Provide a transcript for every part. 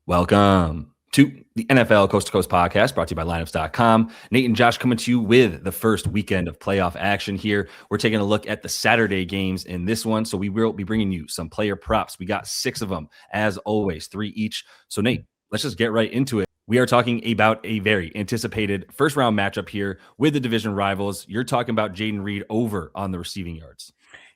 Welcome to the NFL Coast to Coast podcast brought to you by lineups.com. Nate and Josh coming to you with the first weekend of playoff action here. We're taking a look at the Saturday games in this one. So we will be bringing you some player props. We got 6 of them, as always, 3 each. So Nate, let's just get right into it. We are talking about a very anticipated first round matchup here with the division rivals. You're talking about Jayden Reed over on the receiving yards.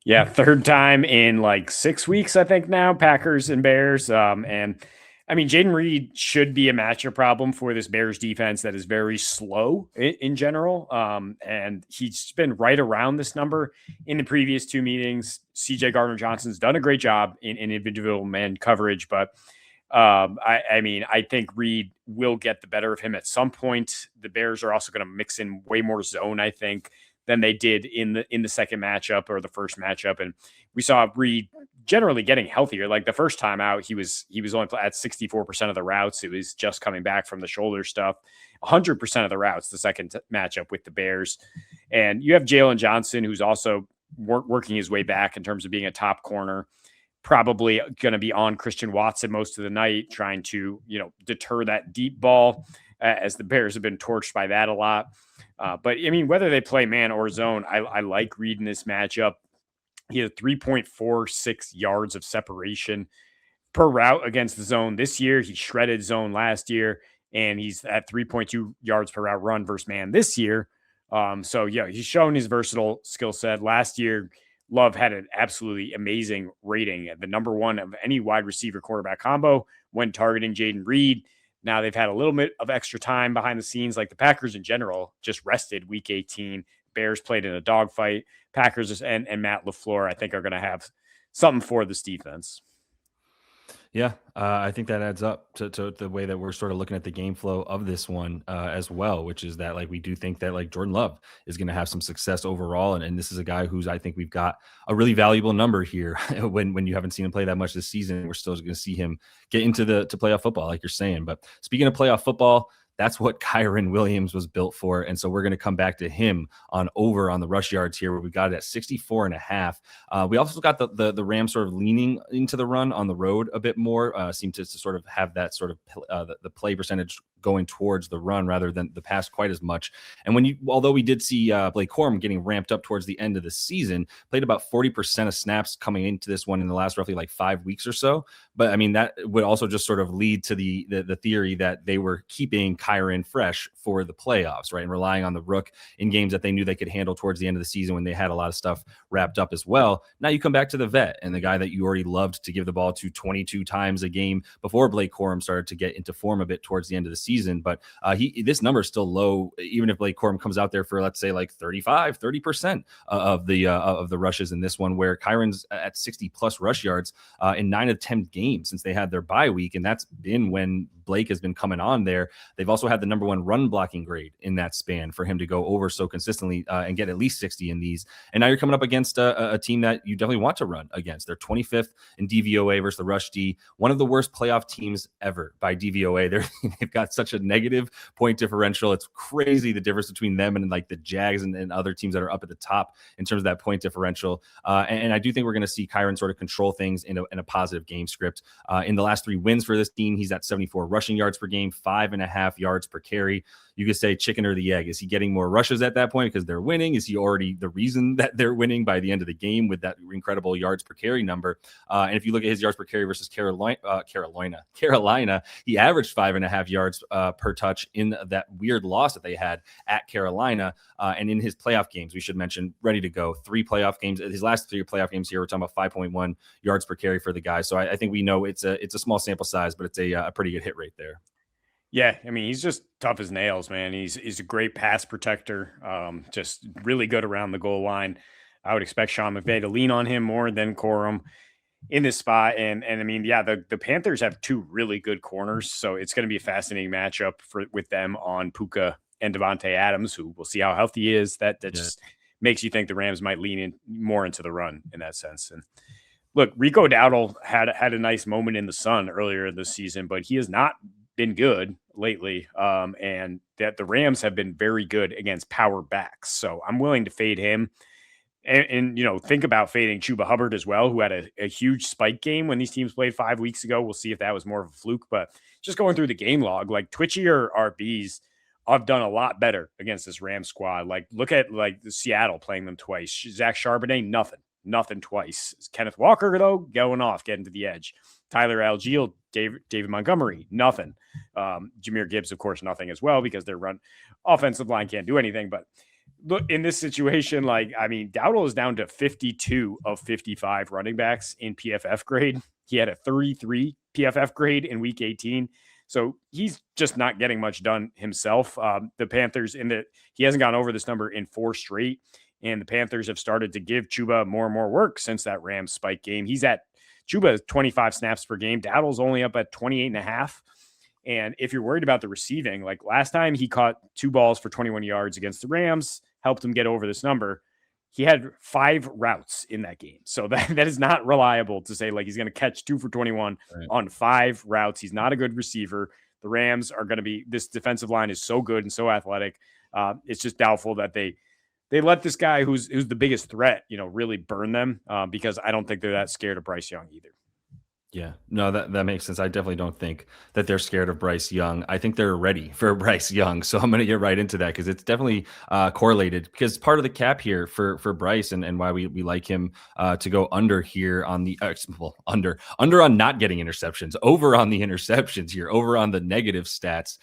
Yeah, third time in like 6 weeks, I think now, Packers and Bears. And I mean, Jayden Reed should be a matchup problem for this Bears defense that is very slow in general. And he's been right around this number in the previous 2 meetings. CJ Gardner-Johnson's done a great job in individual man coverage, but I think Reed will get the better of him at some point. The Bears are also going to mix in way more zone, I think, than they did in the second matchup or the first matchup. And we saw Reed generally getting healthier. Like the first time out, he was only at 64% of the routes. It was just coming back from the shoulder stuff. 100% of the routes the second matchup with the Bears. And you have Jalen Johnson, who's also working his way back in terms of being a top corner. Probably going to be on Christian Watson most of the night, trying to, deter that deep ball, as the Bears have been torched by that a lot. But I mean, whether they play man or zone, I like Reed in this matchup. He had 3.46 yards of separation per route against the zone this year. He shredded zone last year, and he's at 3.2 yards per route run versus man this year. So yeah, he's shown his versatile skill set. Last year, Love had an absolutely amazing rating, the number one of any wide receiver quarterback combo when targeting Jayden Reed. Now they've had a little bit of extra time behind the scenes, like the Packers in general just rested week 18. Bears played in a dogfight. Packers and Matt LaFleur, I think, are going to have something for this defense. Yeah, I think that adds up to the way that we're sort of looking at the game flow of this one as well, which is that we do think that Jordan Love is going to have some success overall. And this is a guy who's, I think we've got a really valuable number here when you haven't seen him play that much this season. We're still going to see him get into to playoff football, like you're saying. But speaking of playoff football, that's what Kyren Williams was built for. And so we're going to come back to him on the rush yards here, where we got it at 64.5. We also got the Rams sort of leaning into the run on the road a bit more, seem to sort of have that sort of the play percentage going towards the run rather than the pass quite as much. And although we did see Blake Corum getting ramped up towards the end of the season, played about 40% of snaps coming into this one in the last roughly 5 weeks or so. But I mean, that would also just sort of lead to the theory that they were keeping Kyren fresh for the playoffs, right? And relying on the rook in games that they knew they could handle towards the end of the season when they had a lot of stuff wrapped up as well. Now you come back to the vet and the guy that you already loved to give the ball to 22 times a game before Blake Corum started to get into form a bit towards the end of the season. But this number is still low, even if Blake Corum comes out there for, let's say, 30% of the rushes in this one, where Kyren's at 60 plus rush yards in 9 of 10 games since they had their bye week. And that's been when Blake has been coming on there. They've also had the number one run blocking grade in that span for him to go over so consistently and get at least 60 in these. And now you're coming up against a team that you definitely want to run against. They're 25th in DVOA versus the rush D, one of the worst playoff teams ever by DVOA. They've got such a negative point differential. It's crazy the difference between them and the Jags and other teams that are up at the top in terms of that point differential. And I do think we're going to see Kyren sort of control things in a positive game script. In the last 3 wins for this team, he's at 74 rushing yards per game, 5.5 yards per carry. You could say chicken or the egg. Is he getting more rushes at that point because they're winning? Is he already the reason that they're winning by the end of the game with that incredible yards per carry number? And if you look at his yards per carry versus Carolina, he averaged 5.5 yards per touch in that weird loss that they had at Carolina. And in his playoff games, we should mention, ready to go. 3 playoff games. His last 3 playoff games here, we're talking about 5.1 yards per carry for the guy. So I think we know it's a small sample size, but it's a pretty good hit rate there. Yeah, I mean, he's just tough as nails, man. He's a great pass protector, just really good around the goal line. I would expect Sean McVay to lean on him more than Corum in this spot. And I mean, yeah, the Panthers have 2 really good corners, so it's going to be a fascinating matchup with them on Puka and Devontae Adams, who we'll see how healthy he is. That just makes you think the Rams might lean in more into the run in that sense. And look, Rico Dowdle had a nice moment in the sun earlier this season, but he has not been good lately. And that the Rams have been very good against power backs. So I'm willing to fade him. and think about fading Chuba Hubbard as well, who had a huge spike game when these teams played 5 weeks ago. We'll see if that was more of a fluke, but just going through the game log, like Twitchy or RBs have done a lot better against this Rams squad. Like look at like the Seattle playing them twice. Zach Charbonnet, nothing twice. Kenneth Walker though going off, getting to the edge. Tyler Algiel, David Montgomery, nothing. Jahmyr Gibbs, of course, nothing as well because their run offensive line can't do anything. But look, in this situation, Dowdle is down to 52 of 55 running backs in PFF grade. He had a 33 PFF grade in week 18. So he's just not getting much done himself. The Panthers he hasn't gone over this number in 4 straight. And the Panthers have started to give Chuba more and more work since that Rams spike game. Chuba is 25 snaps per game. Dowdle's only up at 28 and a half. And if you're worried about the receiving, like last time he caught 2 balls for 21 yards against the Rams, helped him get over this number. He had 5 routes in that game. So that is not reliable to say like he's going to catch 2 for 21 on 5 routes. He's not a good receiver. The Rams are going to be, this defensive line is so good and so athletic. It's just doubtful that they let this guy who's the biggest threat, really burn them because I don't think they're that scared of Bryce Young either. Yeah, no, that makes sense. I definitely don't think that they're scared of Bryce Young. I think they're ready for Bryce Young. So I'm going to get right into that because it's definitely correlated because part of the cap here for Bryce and why we like him to go under here on the under on not getting interceptions, over on the interceptions here, over on the negative stats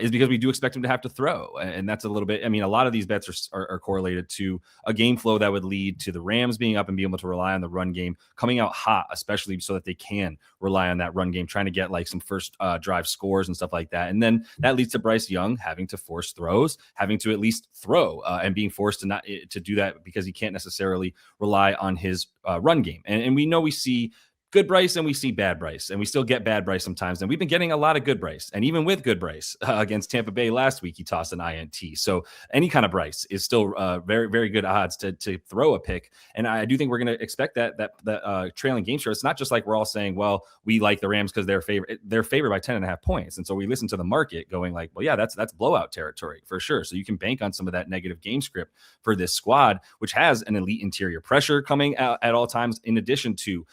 is because we do expect him to have to throw. And that's a little bit, a lot of these bets are correlated to a game flow that would lead to the Rams being up and being able to rely on the run game, coming out hot, especially so that they can rely on that run game, trying to get like some first drive scores and stuff like that. And then that leads to Bryce Young having to force throws, having to at least throw and being forced to do that because he can't necessarily rely on his run game. And we know we see good Bryce and we see bad Bryce, and we still get bad Bryce sometimes. And we've been getting a lot of good Bryce. And even with good Bryce against Tampa Bay last week, he tossed an INT. So any kind of Bryce is still very, very good odds to throw a pick. And I do think we're going to expect that trailing game share. It's not just like we're all saying, well, we like the Rams because they're favored by 10.5 points. And so we listen to the market going like, well, yeah, that's blowout territory for sure. So you can bank on some of that negative game script for this squad, which has an elite interior pressure coming out at all times, in addition to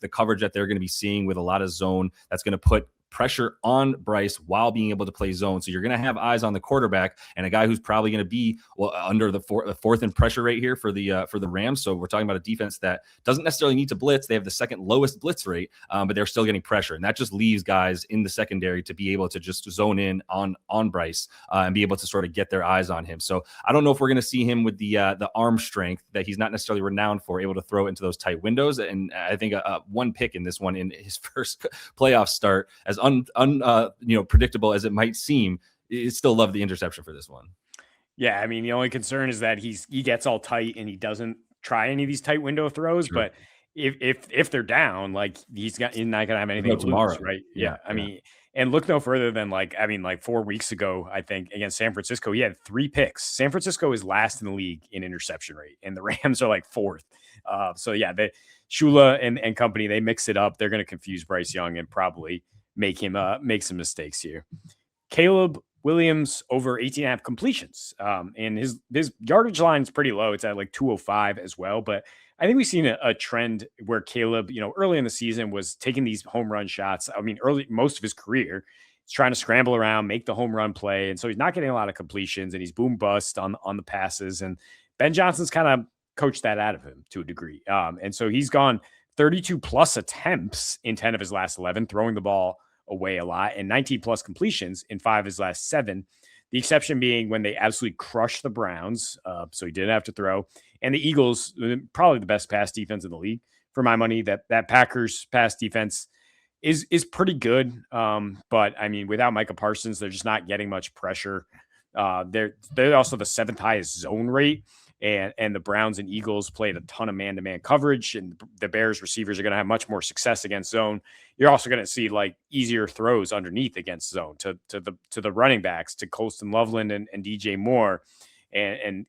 the coverage that they're going to be seeing with a lot of zone that's going to put pressure on Bryce while being able to play zone. So you're going to have eyes on the quarterback and a guy who's probably going to be under the fourth in pressure rate here for the Rams. So we're talking about a defense that doesn't necessarily need to blitz. They have the second lowest blitz rate, but they're still getting pressure. And that just leaves guys in the secondary to be able to just zone in on Bryce and be able to sort of get their eyes on him. So I don't know if we're going to see him with the arm strength that he's not necessarily renowned for, able to throw into those tight windows. And I think one pick in this one in his first playoff start, as predictable as it might seem, you still love the interception for this one. Yeah, the only concern is that he gets all tight and he doesn't try any of these tight window throws. Sure. But if they're down, like he's not gonna have anything tomorrow, lose, right? Yeah. And look no further than like 4 weeks ago, I think against San Francisco, he had 3 picks. San Francisco is last in the league in interception rate, and the Rams are like 4th. So yeah, Shula and company, they mix it up. They're going to confuse Bryce Young and probably make him make some mistakes here. Caleb Williams over 18.5 completions. And his yardage line is pretty low. It's at like 205 as well. But I think we've seen a trend where Caleb, early in the season was taking these home run shots. Most of his career, he's trying to scramble around, make the home run play. And so he's not getting a lot of completions and he's boom bust on the passes. And Ben Johnson's kind of coached that out of him to a degree. And so he's gone 32 plus attempts in 10 of his last 11, throwing the ball away a lot, and 19 plus completions in 5 of his last 7. The exception being when they absolutely crushed the Browns. So he didn't have to throw. And the Eagles, probably the best pass defense in the league for my money. That Packers pass defense is pretty good. But without Micah Parsons, they're just not getting much pressure. They're also the 7th highest zone rate. And the Browns and Eagles played a ton of man-to-man coverage, and the Bears receivers are going to have much more success against zone. You're also going to see like easier throws underneath against zone to the running backs, to Colston Loveland and DJ Moore. And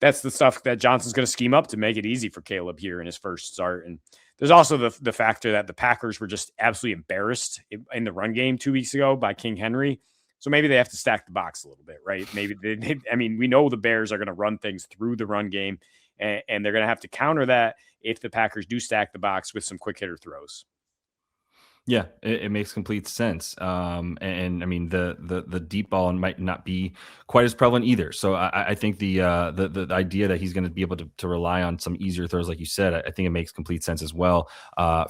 that's the stuff that Johnson's going to scheme up to make it easy for Caleb here in his first start. And there's also the factor that the Packers were just absolutely embarrassed in the run game 2 weeks ago by King Henry. So maybe they have to stack the box a little bit, right? Maybe we know the Bears are going to run things through the run game, and they're going to have to counter that if the Packers do stack the box with some quick hitter throws. Yeah, it makes complete sense. And I mean the deep ball might not be quite as prevalent either. So I think the idea that he's going to be able to rely on some easier throws, like you said, I think it makes complete sense as well.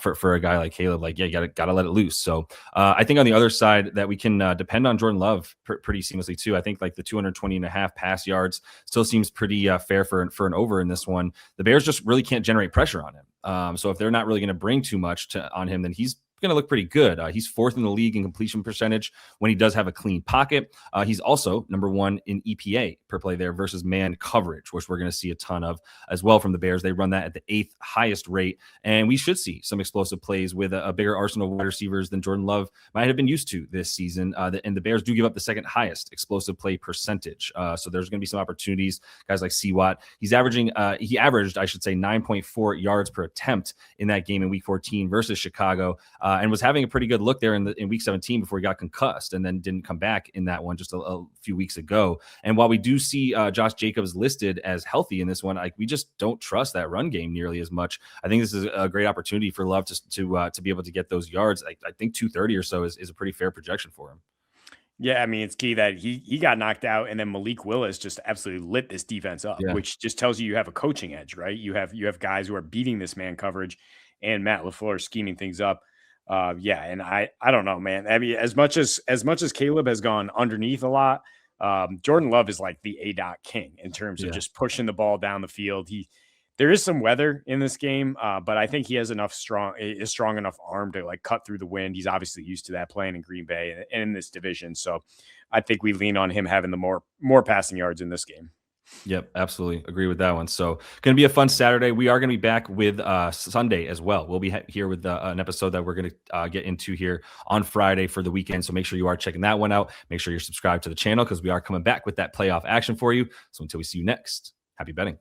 For a guy like Caleb, like, yeah, you gotta let it loose. So I think on the other side that we can depend on Jordan Love pretty seamlessly too. I think like the 220.5 pass yards still seems pretty fair for an over in this one. The Bears just really can't generate pressure on him. So if they're not really going to bring too much on him, then he's going to look pretty good. He's fourth in the league in completion percentage when he does have a clean pocket. He's also number one in EPA per play there versus man coverage, which we're going to see a ton of as well from the Bears. They run that at the 8th highest rate, and we should see some explosive plays with a bigger arsenal of wide receivers than Jordan Love might have been used to this season. And the Bears do give up the second highest explosive play percentage. So there's going to be some opportunities. Guys like Seawat, he averaged, I should say, 9.4 yards per attempt in that game in Week 14 versus Chicago. And was having a pretty good look there in Week 17 before he got concussed and then didn't come back in that one just a few weeks ago. And while we do see Josh Jacobs listed as healthy in this one, we just don't trust that run game nearly as much. I think this is a great opportunity for Love to be able to get those yards. I think 230 or so is a pretty fair projection for him. Yeah, I mean, it's key that he got knocked out, and then Malik Willis just absolutely lit this defense up, Yeah. which just tells you have a coaching edge, right? You have guys who are beating this man coverage, and Matt LaFleur scheming things up. Yeah, and I don't know, man. I mean, as much as Caleb has gone underneath a lot, Jordan Love is like the A-dot king in terms of just pushing the ball down the field. There is some weather in this game, but I think he has a strong enough arm to like cut through the wind. He's obviously used to that playing in Green Bay and in this division. So I think we lean on him having the more passing yards in this game. Yep, absolutely agree with that one. So going to be a fun Saturday. We are going to be back with Sunday as well. We'll be here with an episode that we're going to get into here on Friday for the weekend. So make sure you are checking that one out. Make sure you're subscribed to the channel because we are coming back with that playoff action for you. So until we see you next, happy betting.